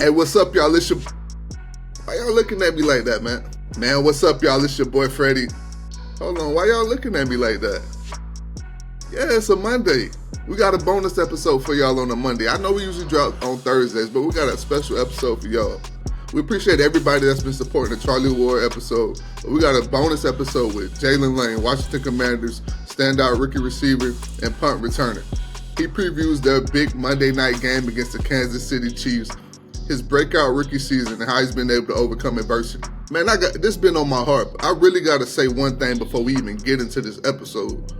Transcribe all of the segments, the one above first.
Hey, what's up, y'all? It's your... Why y'all looking at me like that, man? Man, what's up, y'all? It's your boy, Freddie. Hold on, why y'all looking at me like that? Yeah, it's a Monday. We got a bonus episode for y'all on a Monday. I know we usually drop on Thursdays, but we got a special episode for y'all. We appreciate everybody that's been supporting the Charlie Ward episode. But we got a bonus episode with Jaylin Lane, Washington Commanders standout rookie receiver and punt returner. He previews their big Monday night game against the Kansas City Chiefs, his breakout rookie season, and how he's been able to overcome adversity. Man, this been on my heart. I really got to say one thing before we even get into this episode.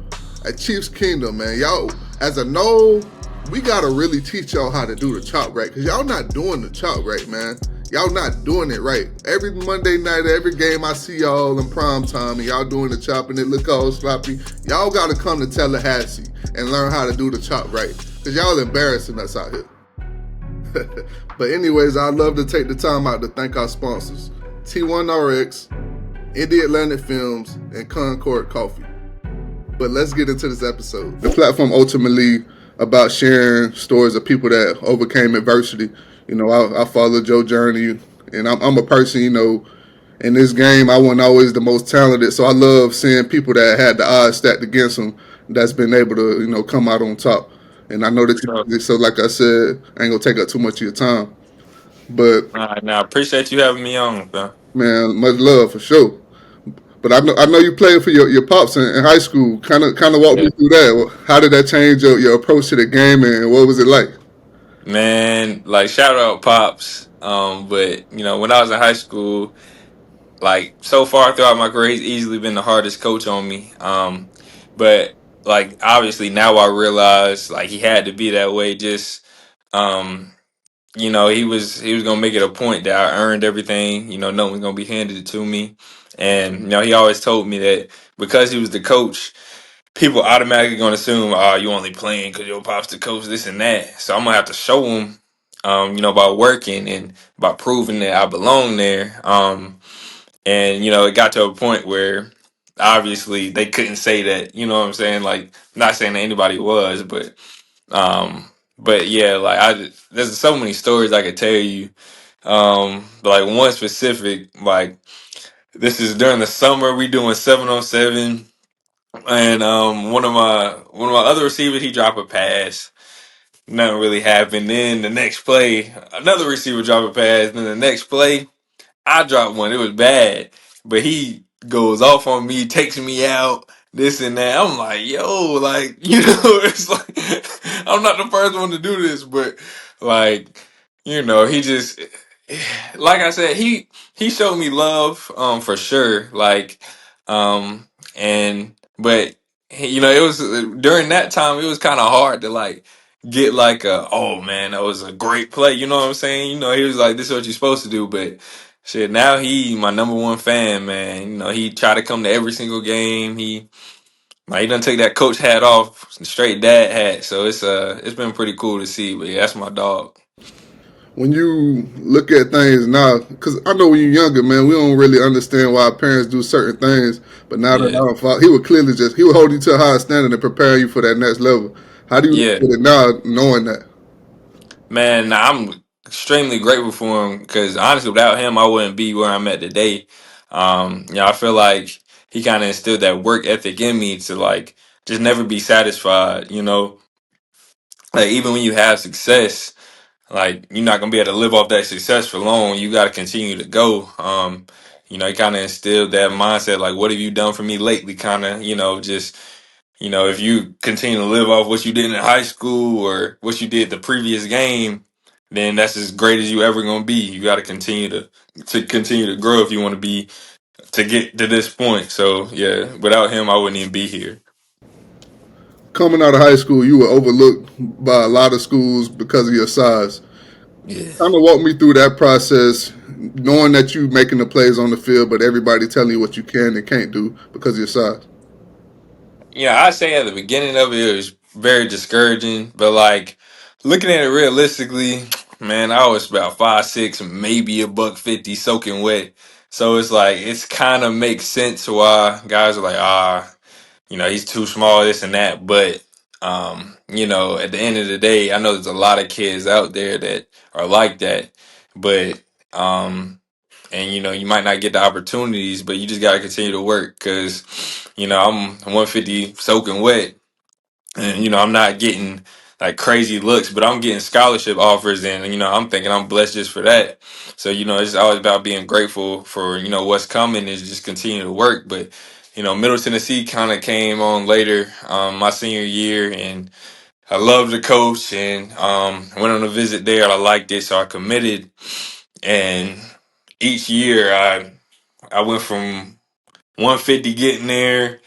At Chiefs Kingdom, man, y'all, as a no, we got to really teach y'all how to do the chop right, because y'all not doing the chop right, man. Y'all not doing it right. Every Monday night, every game I see y'all in prime time and y'all doing the chop and it look all sloppy. Y'all got to come to Tallahassee and learn how to do the chop right, because y'all embarrassing us out here. But anyways, I'd love to take the time out to thank our sponsors, T1RX, Indie Atlantic Films, and Concord Coffee. But let's get into this episode. The platform ultimately about sharing stories of people that overcame adversity. You know, I follow Joe Journey, and I'm a person, you know, in this game, I wasn't always the most talented, so I love seeing people that had the odds stacked against them that's been able to, you know, come out on top. And I know that you, so like I said, I ain't gonna take up too much of your time. But All right, now appreciate you having me on, bro. man, much love for sure. But I know you played for your pops in high school. Kind of walk Yeah. me through that. How did that change your approach to the game, and what was it like? Man, like shout out Pops. But when I was in high school, like so far throughout my career, he's easily been the hardest coach on me. But like obviously now I realize like he had to be that way. Just um, he was gonna make it a point that I earned everything. No one's gonna be handed it to me. And he always told me that because he was the coach, people automatically gonna assume, oh, you only playing because your pops the coach, this and that. So I'm gonna have to show them, by working and by proving that I belong there. And it got to a point where obviously they couldn't say that. You know what I'm saying? Like, not saying that anybody was, um, but yeah, like there's so many stories I could tell you. But like one specific, like this is during the summer, we doing 7-on-7. And one of my other receivers, he dropped a pass. Nothing really happened. Then the next play, another receiver dropped a pass. Then the next play, I dropped one. It was bad, but he goes off on me, takes me out, this and that. I'm like, yo, like it's like I'm not the first one to do this, but like, he just like I said, he showed me love, for sure. Like, and but it was during that time it was kind of hard to like get like oh man, that was a great play. You know what I'm saying? He was like, this is what you're supposed to do, but shit, now he my number one fan, man. He tried to come to every single game. He done take that coach hat off, straight dad hat. So it's been pretty cool to see. But yeah, that's my dog. When you look at things now, because I know when you're younger, man, we don't really understand why our parents do certain things. But now that Yeah, I'm he would clearly he would hold you to a higher standard and prepare you for that next level. How do you look yeah, at it now, knowing that? man. Nah, I'm extremely grateful for him because honestly, without him, I wouldn't be where I'm at today. I feel like he kind of instilled that work ethic in me to like just never be satisfied. Like even when you have success, like you're not gonna be able to live off that success for long. You got to continue to go. He kind of instilled that mindset. Like, what have you done for me lately? Kind of, just if you continue to live off what you did in high school or what you did the previous game, then that's as great as you ever gonna be. You got to continue to grow if you want to be to get to this point. So yeah, without him, I wouldn't even be here. Coming out of high school, you were overlooked by a lot of schools because of your size. Yeah. Kind of walk me through that process, knowing that you making the plays on the field, but everybody telling you what you can and can't do because of your size. Yeah, I say at the beginning of it, it was very discouraging, but like looking at it realistically, man, I was about 5'6", maybe a buck 50, soaking wet. So it's like it's kind of makes sense why guys are like, he's too small, this and that. But at the end of the day, I know there's a lot of kids out there that are like that, but and you might not get the opportunities, but you just got to continue to work because I'm 150 soaking wet, and I'm not getting like crazy looks, but I'm getting scholarship offers, and I'm thinking I'm blessed just for that. So it's always about being grateful for what's coming and just continue to work. But Middle Tennessee kind of came on later, my senior year, and I loved the coach, and went on a visit there. I liked it, so I committed, and each year I went from 150 getting there.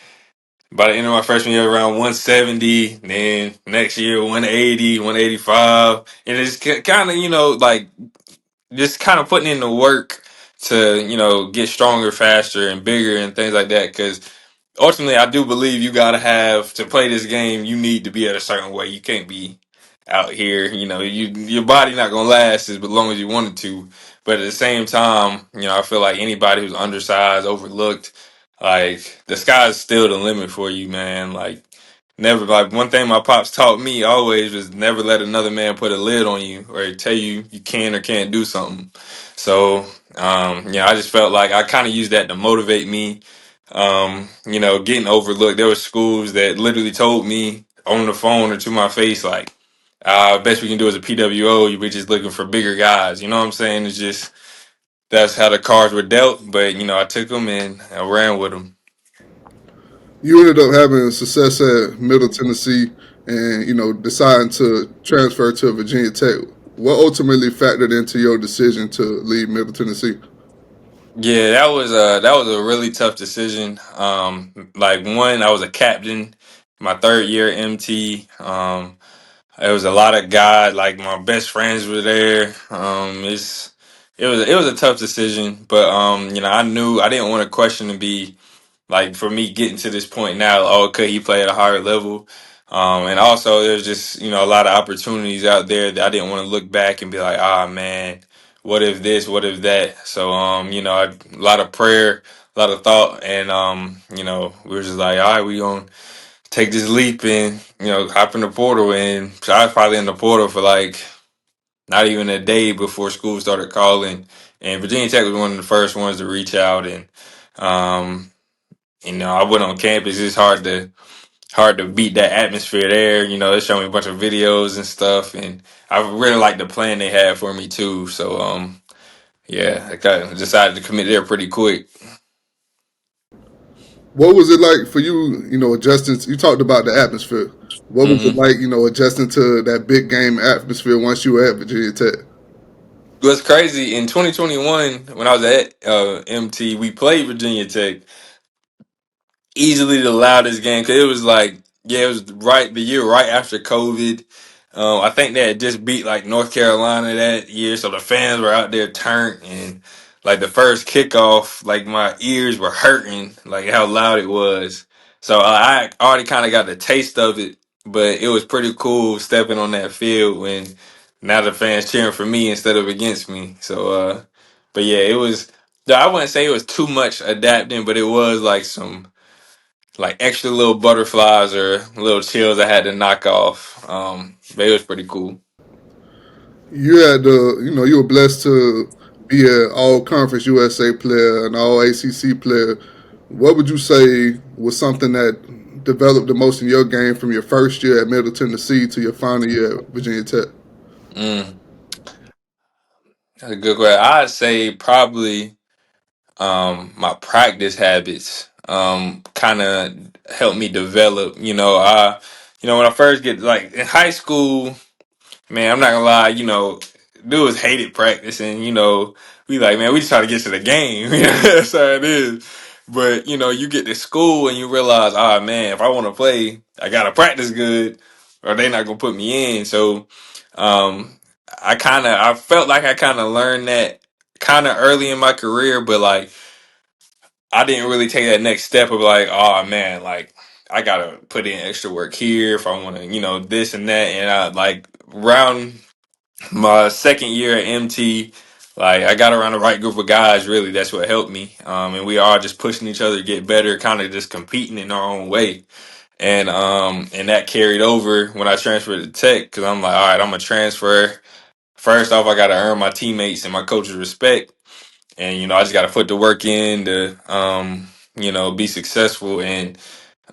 By the end of my freshman year, around 170. Then next year, 180, 185. And it's kind of, like just kind of putting in the work to, get stronger, faster, and bigger and things like that. Because ultimately, I do believe you got to have to play this game. You need to be at a certain way. You can't be out here. Your body not gonna last as long as you wanted to. But at the same time, I feel like anybody who's undersized, overlooked, like the sky's still the limit for you, man. Like never. Like one thing my pops taught me always was never let another man put a lid on you or tell you you can or can't do something. So I just felt like I kind of used that to motivate me, getting overlooked. There were schools that literally told me on the phone or to my face, like, best we can do is a PWO. We're just looking for bigger guys. You know what I'm saying? It's just that's how the cards were dealt. But I took them and I ran with them. You ended up having success at Middle Tennessee, and deciding to transfer to Virginia Tech. What ultimately factored into your decision to leave Middle Tennessee? Yeah, that was a really tough decision. Like one, I was a captain my third year at MT. It was a lot of guys, like my best friends were there. It was a tough decision, but I knew I didn't want a question to be like for me getting to this point now. Oh, could he play at a higher level? And also there's just a lot of opportunities out there that I didn't want to look back and be like, ah man, what if this, what if that? So a lot of prayer, a lot of thought, and we were just like, all right, we gonna take this leap and hop in the portal. And so I was probably in the portal for like not even a day before school started calling. And Virginia Tech was one of the first ones to reach out. And um, I went on campus. It's hard to beat that atmosphere there. They showed me a bunch of videos and stuff, and I really liked the plan they had for me too. So yeah, I decided to commit there pretty quick. What was it like for you, adjusting? You talked about the atmosphere. What was it hmm like, adjusting to that big game atmosphere once you were at Virginia Tech? What's crazy in 2021 when I was at MT, we played Virginia Tech, easily the loudest game because it was like, yeah, it was right the year right after COVID. I think they had just beat like North Carolina that year, so the fans were out there turned, and like the first kickoff, like my ears were hurting, like how loud it was. So I already kind of got the taste of it, but it was pretty cool stepping on that field when now the fans cheering for me instead of against me. So but yeah, it was. I wouldn't say it was too much adapting, but it was like some like extra little butterflies or little chills I had to knock off. But it was pretty cool. You had you were blessed to be an All Conference USA player, an All ACC player. What would you say was something that developed the most in your game from your first year at Middle Tennessee to your final year at Virginia Tech? Mm, that's a good question. I'd say probably my practice habits kind of helped me develop. When I first get like in high school. Man, I'm not gonna lie, dudes hated practicing, we like, man, we just try to get to the game. That's how it is. But, you get to school and you realize, ah man, if I wanna play, I gotta practice good or they not gonna put me in. So I felt like I kinda learned that kinda early in my career, but like I didn't really take that next step of like, oh man, like I gotta put in extra work here if I wanna, this and that. And I like round my second year at MT, like I got around the right group of guys. Really, that's what helped me. And we are just pushing each other to get better, kind of just competing in our own way. And that carried over when I transferred to Tech because I'm like, all right, I'm gonna transfer first off, I got to earn my teammates and my coach's respect, and I just got to put the work in to be successful. And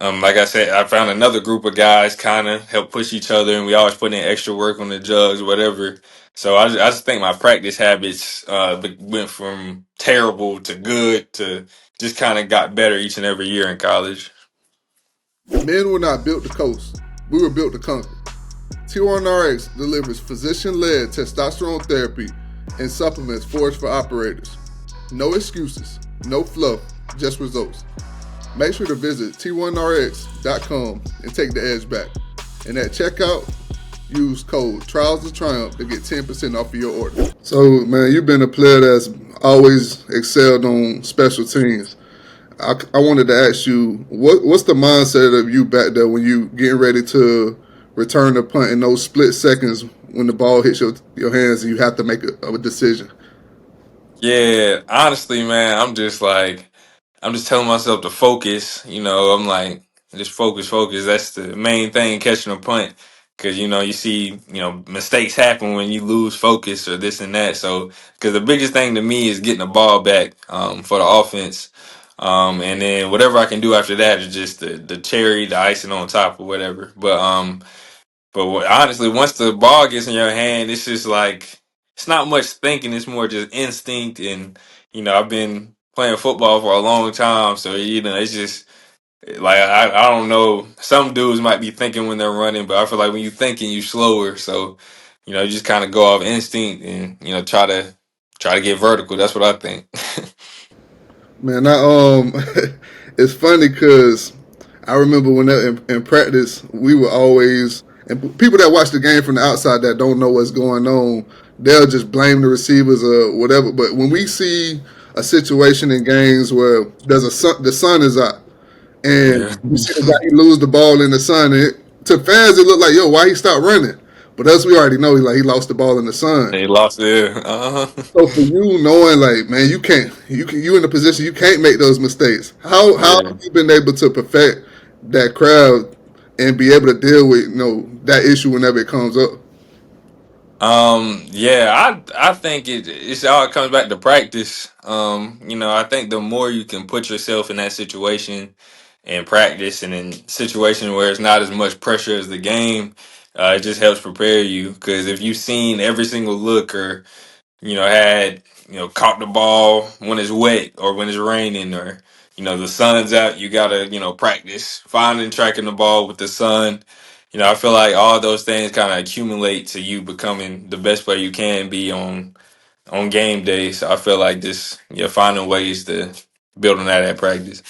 like I said, I found another group of guys kind of help push each other, and we always put in extra work on the jugs, whatever. So I just think my practice habits went from terrible to good to just kind of got better each and every year in college. Men were not built to coast. We were built to conquer. T1RX delivers physician-led testosterone therapy and supplements forged for operators. No excuses, no fluff, just results. Make sure to visit T1RX.com and take the edge back. And at checkout, use code Trials of Triumph to get 10% off of your order. So, man, you've been a player that's always excelled on special teams. I wanted to ask you, what's the mindset of you back there when you getting ready to return the punt in those split seconds when the ball hits your hands and you have to make a decision? Yeah, honestly, man, I'm just telling myself to focus. I'm like, just focus, focus. That's the main thing, catching a punt. Because, you see, mistakes happen when you lose focus or this and that. So, because the biggest thing to me is getting the ball back for the offense. And then whatever I can do after that is just the cherry, the icing on top or whatever. Honestly, once the ball gets in your hand, it's just like it's not much thinking. It's more just instinct. And I've been playing football for a long time, so it's just like I don't know. Some dudes might be thinking when they're running, but I feel like when you're thinking, you slower. So you just kind of go off instinct and try to get vertical. That's what I think. Man, it's funny because I remember when in practice we were always, and people that watch the game from the outside that don't know what's going on, they'll just blame the receivers or whatever. But when we see a situation in games where the sun is out, and Yeah, you see the guy he lose the ball in the sun, and to fans it looked like, yo, why he stopped running? But us, we already know he lost the ball in the sun. they lost it. So for you knowing like, man, you in a position you can't make those mistakes. How Yeah. have you been able to perfect that crowd and be able to deal with that issue whenever it comes up? Yeah, I think it's all comes back to practice. I think the more you can put yourself in that situation and practice and in situation where it's not as much pressure as the game, it just helps prepare you. Because if you've seen every single look or had, caught the ball when it's wet or when it's raining or, the sun's out, you gotta, practice finding tracking the ball with the sun. I feel like all those things kind of accumulate to you becoming the best player you can be on game day. So I feel like just finding ways to build on that at practice.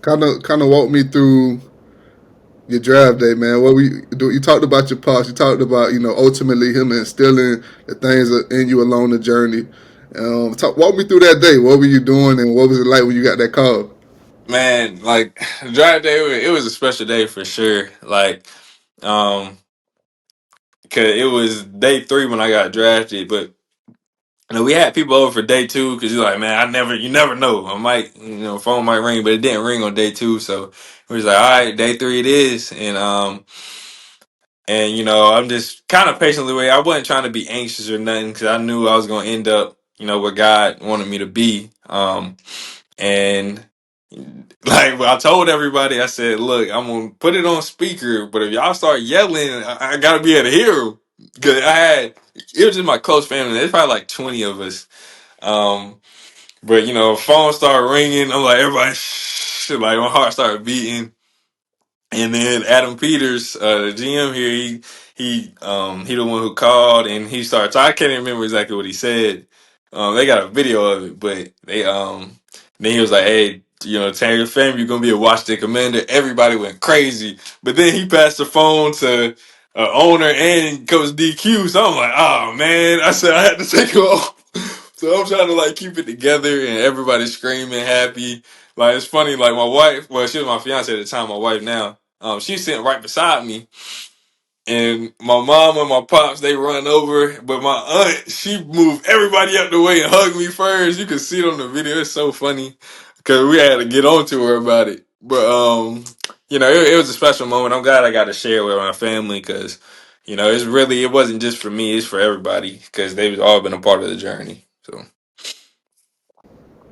Kind of walk me through your draft day, man. What we do? You talked about your pops. You talked about ultimately him instilling the things in you along the journey. Walk me through that day. What were you doing, and what was it like when you got that call? Man, like draft day, it was a special day for sure. Like, um, cause it was day 3 when I got drafted, but we had people over for day 2 because you're like, man, you never know. I might, phone might ring, but it didn't ring on day 2. So we was like, all right, day 3 it is. And I'm just kind of patiently waiting. I wasn't trying to be anxious or nothing because I knew I was going to end up, where God wanted me to be. And like I told everybody, I said, look, I'm going to put it on speaker, but if y'all start yelling, I got to be able to hear them. Because it was just my close family. There's probably like 20 of us. But phone started ringing. I'm like, everybody, shh, like my heart started beating. And then Adam Peters, the GM here, he the one who called and he started. I can't even remember exactly what he said. They got a video of it, but then he was like, "Hey, tell your family you're gonna be a Washington Commander." Everybody went crazy, but then he passed the phone to owner and Coach DQ. So I'm like, "Oh man!" I said I had to take him off. So I'm trying to like keep it together and everybody's screaming happy. Like it's funny, like my wife, well, she was my fiance at the time, my wife now. She's sitting right beside me, and my mom and my pops they run over, but my aunt she moved everybody out the way and hugged me first. You can see it on the video. It's so funny because we had to get on to her about it. But it was a special moment. I'm glad I got to share it with my family because it wasn't just for me, it's for everybody because they've all been a part of the journey. So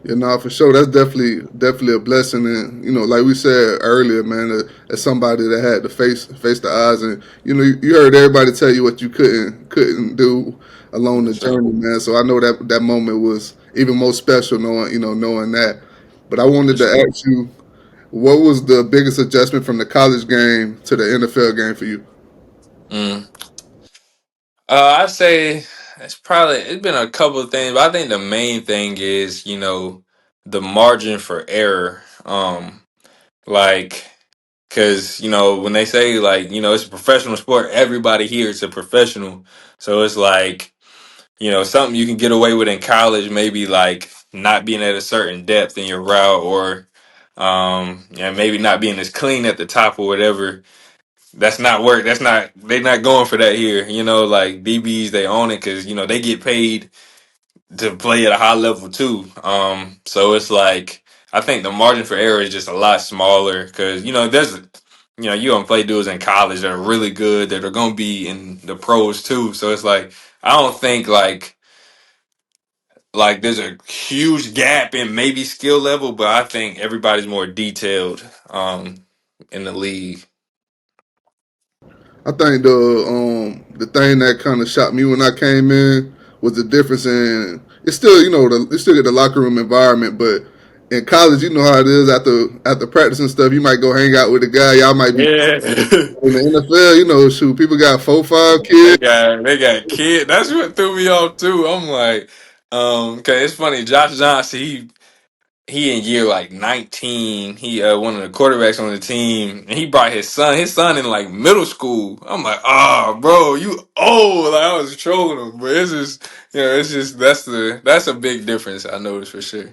Yeah, nah, for sure. That's definitely a blessing, and like we said earlier, man, as somebody that had to face the odds, and you heard everybody tell you what you couldn't do along for the sure, journey, man. So I know that moment was even more special, knowing that. But I for wanted to sure. ask you, what was the biggest adjustment from the college game to the NFL game for you? Mm. I'd say it's been a couple of things, but I think the main thing is, the margin for error. Like, because, when they say, like, it's a professional sport, everybody here is a professional. So it's like, something you can get away with in college, maybe like not being at a certain depth in your route or, maybe not being as clean at the top or whatever. That's not work. They're not going for that here. Like DBs, they own it because, they get paid to play at a high level too. So it's like I think the margin for error is just a lot smaller because you gonna play dudes in college that are really good that are gonna be in the pros too. So it's like I don't think like there's a huge gap in maybe skill level, but I think everybody's more detailed in the league. I think the thing that kind of shocked me when I came in was the difference in it's still it's still get the locker room environment, but in college you know how it is after practice and stuff. You might go hang out with a guy. Y'all might be Yeah. in the NFL. Shoot, people got 4, 5 They kids. got kid. That's what threw me off too. I'm like, okay, it's funny. Josh Johnson, he in year like 19. He one of the quarterbacks on the team, and he brought his son. His son in like middle school. I'm like, bro, you old. Like I was trolling him, but it's just that's a big difference. I noticed for sure.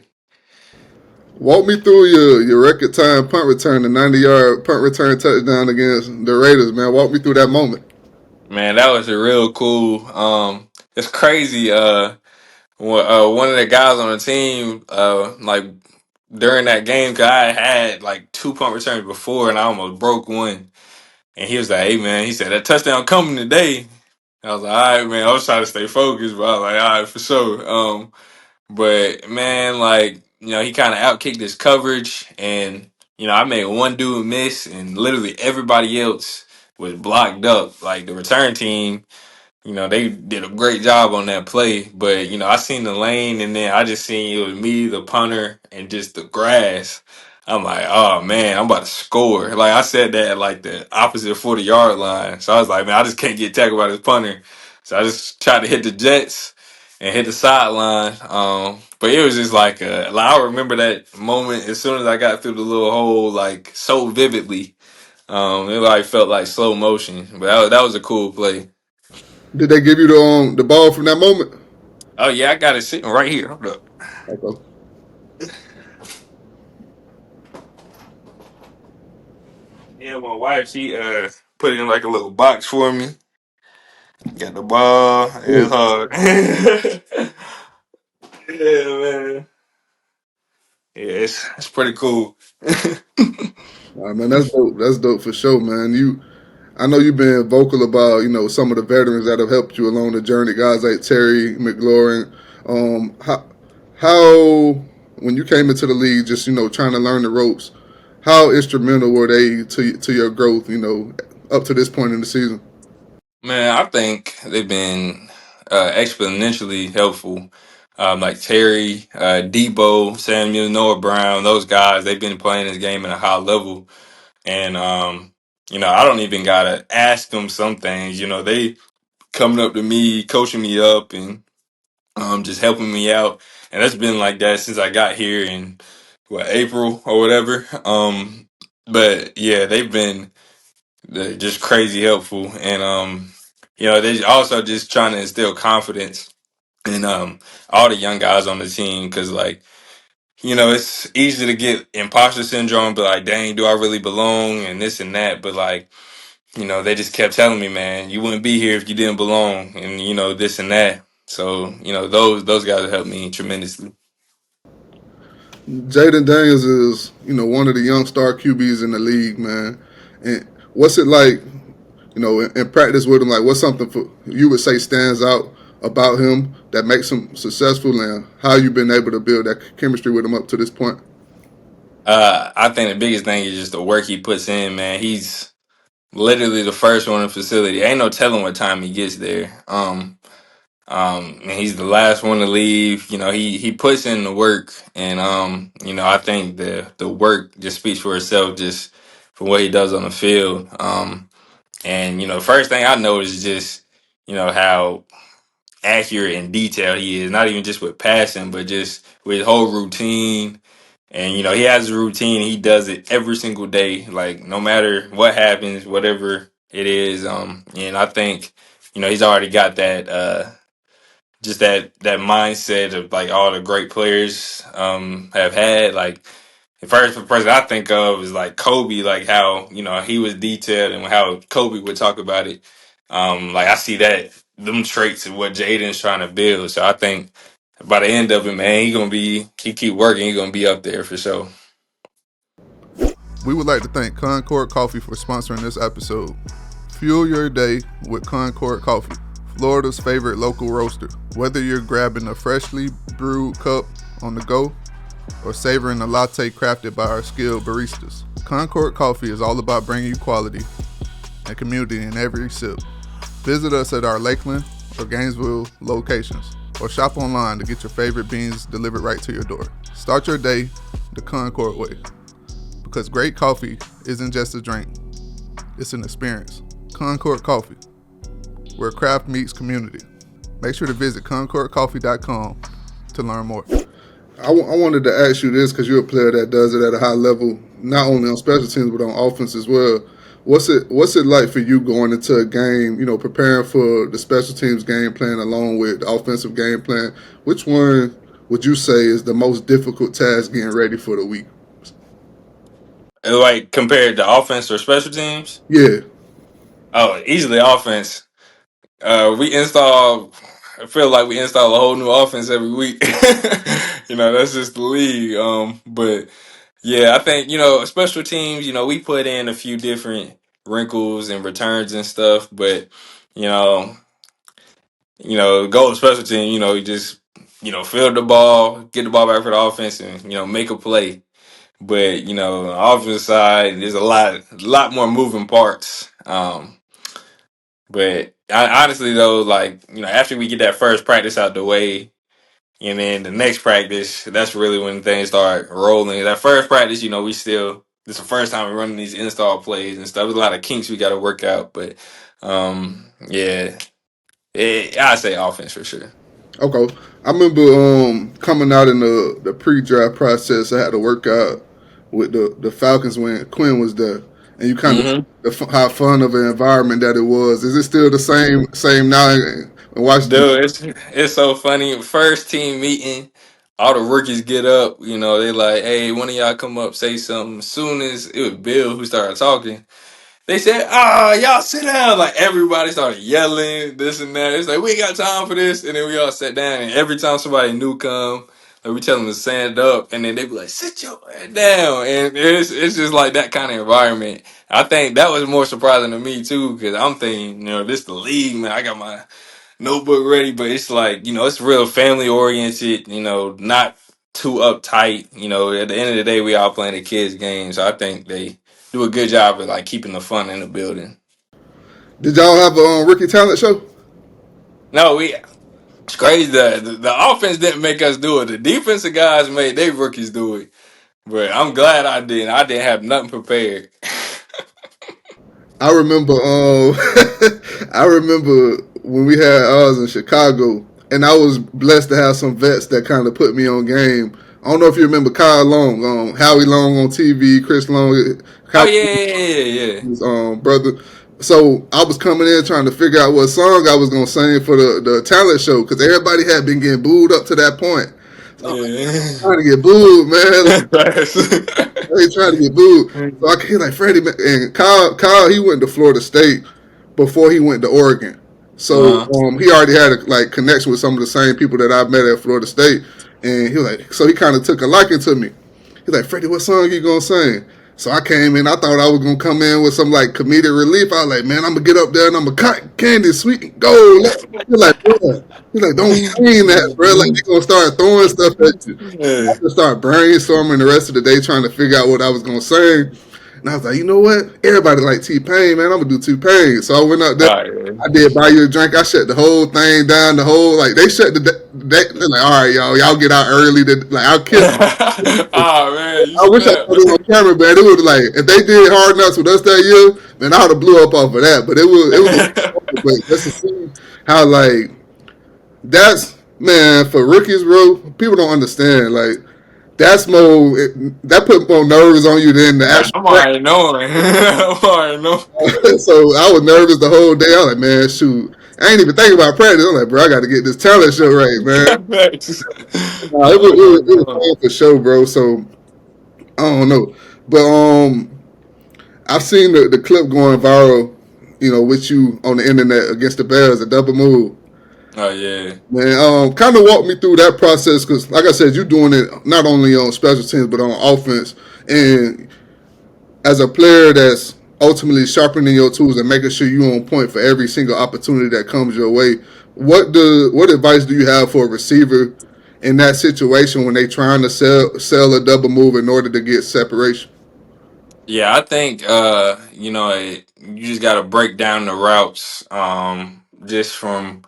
Walk me through your record time punt return, the 90-yard punt return touchdown against the Raiders, man. Walk me through that moment. Man, that was a real cool. It's crazy. One of the guys on the team, like during that game, cause I had like two punt returns before, and I almost broke one. And he was like, "Hey man," he said, "that touchdown coming today." I was like, "All right, man." I was trying to stay focused, but I was like, "All right, for sure." But man, like he kind of outkicked his coverage, and I made one dude miss, and literally everybody else was blocked up. Like the return team, they did a great job on that play, but I seen the lane and then I just seen it was me, the punter, and just the grass. I'm like, oh man, I'm about to score. Like I said that at like the opposite 40-yard line. So I was like, man, I just can't get tackled by this punter. So I just tried to hit the Jets and hit the sideline. But it was just like I remember that moment as soon as I got through the little hole, like so vividly. It like felt like slow motion. But that was a cool play. Did they give you the ball from that moment? Oh yeah, I got it sitting right here. Hold up. Okay. Yeah, my wife she put it in like a little box for me. Got the ball. It's hard. Yeah, man. Yeah, it's pretty cool. All right, man, that's dope. That's dope for sure, man. I know you've been vocal about some of the veterans that have helped you along the journey, guys like Terry McLaurin. How when you came into the league, just trying to learn the ropes, how instrumental were they to your growth? Up to this point in the season. Man, I think they've been exponentially helpful. Like Terry, Debo, Samuel, Noah Brown, those guys, they've been playing this game at a high level. And I don't even gotta ask them some things. They coming up to me, coaching me up, and just helping me out. And that's been like that since I got here in April or whatever. But yeah, they've been just crazy helpful, and they also just trying to instill confidence in all the young guys on the team because it's easy to get imposter syndrome, but like, dang, do I really belong and this and that, but like. They just kept telling me, man, you wouldn't be here if you didn't belong, and this and that. So, those guys have helped me tremendously. Jayden Daniels is one of the young star QBs in the league, man. And what's it like in practice with him? Like, what's something you would say stands out about him that makes him successful, and how you've been able to build that chemistry with him up to this point? I think the biggest thing is just the work he puts in, man. He's literally the first one in the facility. Ain't no telling what time he gets there. And he's the last one to leave. He puts in the work, and I think the work just speaks for itself, just for what he does on the field. And the first thing I noticed is just how accurate and detailed he is. Not even just with passing, but just with his whole routine. And he has a routine. He does it every single day, like no matter what happens, whatever it is. And I think he's already got that. Just that mindset of like all the great players have had. Like the first person I think of is like Kobe, like how he was detailed and how Kobe would talk about it. Like I see that them traits of what Jaden's trying to build. So I think by the end of it, man, he keep working, he's gonna be up there for sure. We would like to thank Concord Coffee for sponsoring this episode. Fuel your day with Concord Coffee, Florida's favorite local roaster. Whether you're grabbing a freshly brewed cup on the go or savoring a latte crafted by our skilled baristas, Concord Coffee is all about bringing you quality and community in every sip. Visit us at our Lakeland or Gainesville locations, or shop online to get your favorite beans delivered right to your door. Start your day the Concord way, because great coffee isn't just a drink, it's an experience. Concord Coffee, where craft meets community. Make sure to visit concordcoffee.com to learn more. I wanted to ask you this because you're a player that does it at a high level, not only on special teams but on offense as well. What's it like for you going into a game, preparing for the special teams game plan along with the offensive game plan? Which one would you say is the most difficult task getting ready for the week? Like compared to offense or special teams? Yeah. Oh, easily offense. We install. I feel like we install a whole new offense every week. That's just the league. But yeah, I think special teams. We put in a few different wrinkles and returns and stuff. But you know, go to special team. You just field the ball, get the ball back for the offense, and make a play. But on the offense side, there's a lot more moving parts. But honestly, though, like after we get that first practice out the way, and then the next practice, that's really when things start rolling. That first practice, we still this is the first time we're running these install plays and stuff. There's a lot of kinks we got to work out, but yeah, I say offense for sure. Okay. I remember coming out in the pre-draft process. I had to work out with the Falcons when Quinn was there, and you kind of how fun of an environment that it was. Is it still the same now in Washington? Dude, it's so funny. First team meeting, all the rookies get up. They like, hey, one of y'all come up, say something. As soon as it was Bill who started talking, they said, y'all sit down. Like everybody started yelling, this and that. It's like, we ain't got time for this. And then we all sat down. And every time somebody new come, like we tell them to stand up. And then they be like, sit your head down. And it's just like that kind of environment. I think that was more surprising to me too, because I'm thinking, this the league, man. I got my notebook ready, but it's like, it's real family oriented, not too uptight. At the end of the day, we all playing the kids' games. So I think they do a good job of like keeping the fun in the building. Did y'all have a rookie talent show? No, it's crazy that the offense didn't make us do it. The defensive guys made their rookies do it. But I'm glad I didn't. I didn't have nothing prepared. I remember I remember when we had ours in Chicago, and I was blessed to have some vets that kind of put me on game. I don't know if you remember Kyle Long, Howie Long on TV, Chris Long, Oh Kyle, yeah. his brother. So I was coming in trying to figure out what song I was gonna sing for the talent show because everybody had been getting booed up to that point. So I'm trying to get booed, man. They trying to get booed. So I came like Freddie and Kyle. He went to Florida State before he went to Oregon. So he already had a connection with some of the same people that I met at Florida State, and he was like, so he kind of took a liking to me. He's like, Freddie, what song you gonna sing? So I came in. I thought I was gonna come in with some like comedic relief. I was like, man, I'm gonna get up there and I'm gonna cut candy, sweet and gold. He's like, bro. He's like, don't mean that, bro. Like they gonna start throwing stuff at you. I Yeah. just started brainstorming the rest of the day trying to figure out what I was gonna say. And I was like, you know what? Everybody like T-Pain, man. I'm gonna do T-Pain. So I went up there. Oh, yeah. I did buy you a drink. I shut the whole thing down. The whole like they shut the day. They're like, all right, y'all get out early. Like I'll kill. Oh man, you I wish I snapped. put it on camera, man. It was like if they did Hard Knocks with us that year, man, I would have blew up off of that. But it was, but just to see how like that's man for rookies, bro. People don't understand like that's more that put more nerves on you than the Man, actual. I'm already knowing. I'm already knowing. So I was nervous the whole day. I was like, man, shoot. I ain't even thinking about practice. I'm like, bro, I got to get this talent show right, man. Thanks. It was, Oh it was, no, it was no. fun for sure, bro. So I don't know, but I've seen the clip going viral, with you on the internet against the Bears, a double move. Oh yeah. Man, kind of walk me through that process because, like I said, you're doing it not only on special teams but on offense, and as a player that's ultimately sharpening your tools and making sure you're on point for every single opportunity that comes your way. What advice do you have for a receiver in that situation when they trying to sell a double move in order to get separation? Yeah, I think you just got to break down the routes just from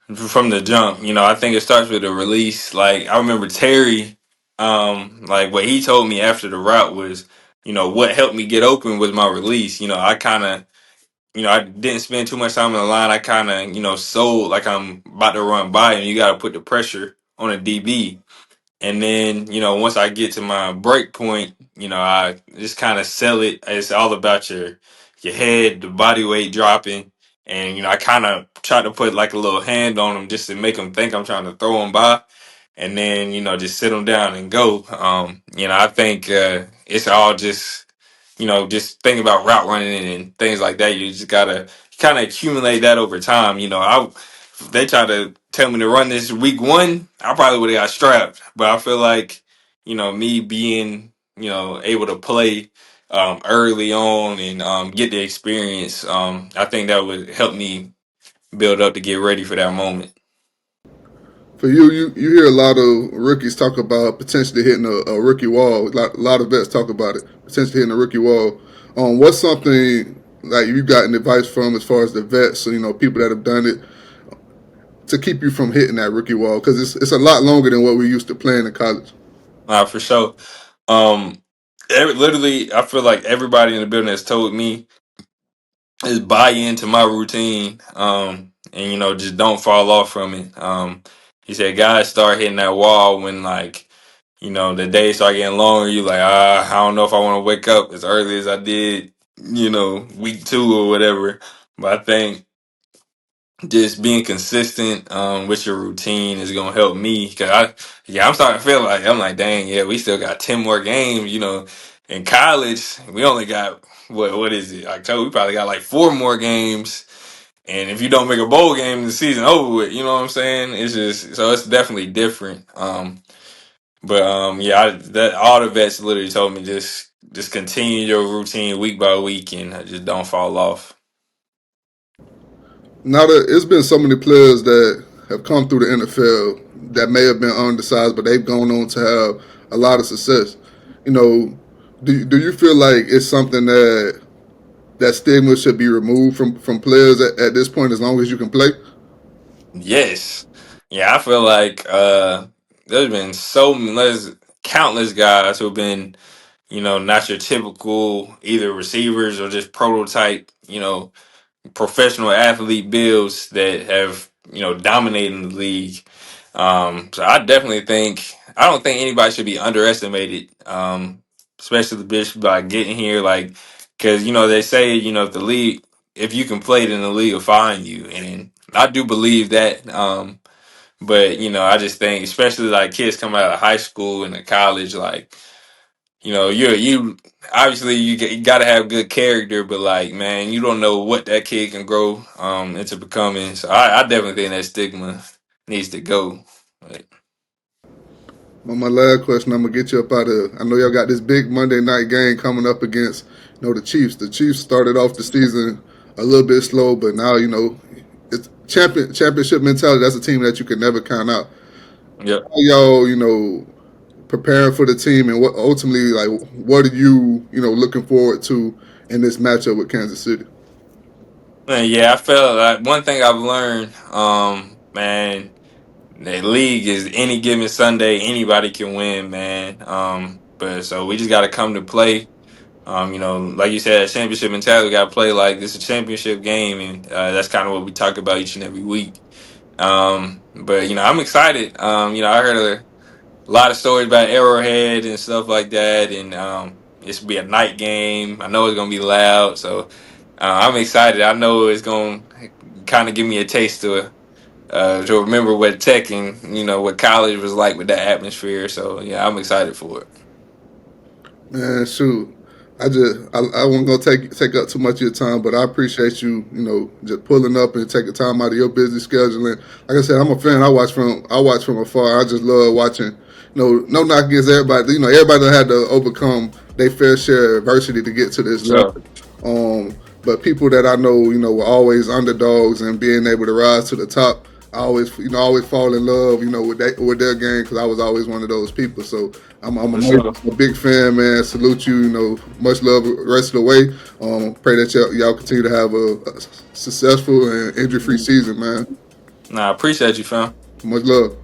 the jump. I think it starts with a release. Like I remember Terry, like what he told me after the route was, what helped me get open was my release. I kind of, I didn't spend too much time on the line. I kind of, sold like I'm about to run by, and you got to put the pressure on a DB. And then, once I get to my break point, I just kind of sell it. It's all about your head, the body weight dropping. And, I kind of try to put like a little hand on them just to make them think I'm trying to throw them by. And then, just sit them down and go. I think it's all just thinking about route running and things like that. You just gotta kind of accumulate that over time. If they try to tell me to run this week one, I probably would have got strapped. But I feel like, me being, able to play early on and get the experience, I think that would help me build up to get ready for that moment. For you hear a lot of rookies talk about potentially hitting a rookie wall. A lot of vets talk about it, potentially hitting a rookie wall. What's something like you gotten advice from as far as the vets, so people that have done it to keep you from hitting that rookie wall because it's a lot longer than what we used to playing in college. For sure. Um, literally, I feel like everybody in the building has told me is buy into my routine, and just don't fall off from it. He said guys start hitting that wall when like the days start getting longer. You like I don't know if I want to wake up as early as I did week two or whatever. But I think just being consistent with your routine is gonna help me because I'm starting to feel like I'm like dang, yeah, we still got 10 more games. In college we only got what is it, October? We probably got like four more games, and if you don't make a bowl game, the season over with. You know what I'm saying? It's just so it's definitely different. But yeah, that all the vets literally told me just continue your routine week by week and just don't fall off. Now that it's been so many players that have come through the NFL that may have been undersized, but they've gone on to have a lot of success. You know, do you feel like it's something that stigma should be removed from players at this point as long as you can play? Yes. Yeah, I feel like there's been there's countless guys who've been, not your typical either receivers or just prototype, professional athlete builds that have, dominated the league. So I don't think anybody should be underestimated. Especially the bitch by getting here, like, because they say, if you can play it in the league will find you, and I do believe that. But I just think, especially like kids coming out of high school and college, like you obviously you got to have good character, but like man, you don't know what that kid can grow into becoming. So I definitely think that stigma needs to go. Like, My last question, I'm gonna get you up out of. I know y'all got this big Monday night game coming up against, the Chiefs. The Chiefs started off the season a little bit slow, but now it's championship mentality. That's a team that you can never count out. Yep. How y'all, preparing for the team, and what ultimately, like, what are you, looking forward to in this matchup with Kansas City? Man, yeah, I felt like one thing I've learned, man, the league is any given Sunday, anybody can win, man. But so we just got to come to play. Like you said, championship mentality. We got to play like this is a championship game, and that's kind of what we talk about each and every week. But I'm excited. I heard a lot of stories about Arrowhead and stuff like that, and it should be a night game. I know it's gonna be loud, so I'm excited. I know it's gonna kind of give me a taste to remember what Tech and what college was like with that atmosphere. So yeah, I'm excited for it. Man, shoot. I wasn't gonna take up too much of your time, but I appreciate you, just pulling up and taking time out of your busy schedule. And like I said, I'm a fan. I watch from afar. I just love watching. No knock against everybody. Everybody done had to overcome their fair share of adversity to get to this level. So But people that I know, were always underdogs and being able to rise to the top. I always fall in love, with their game because I was always one of those people. So I'm for sure. a big fan, man. Salute you, much love the rest of the way. Pray that y'all continue to have a successful and injury-free season, man. Nah, I appreciate you, fam. Much love.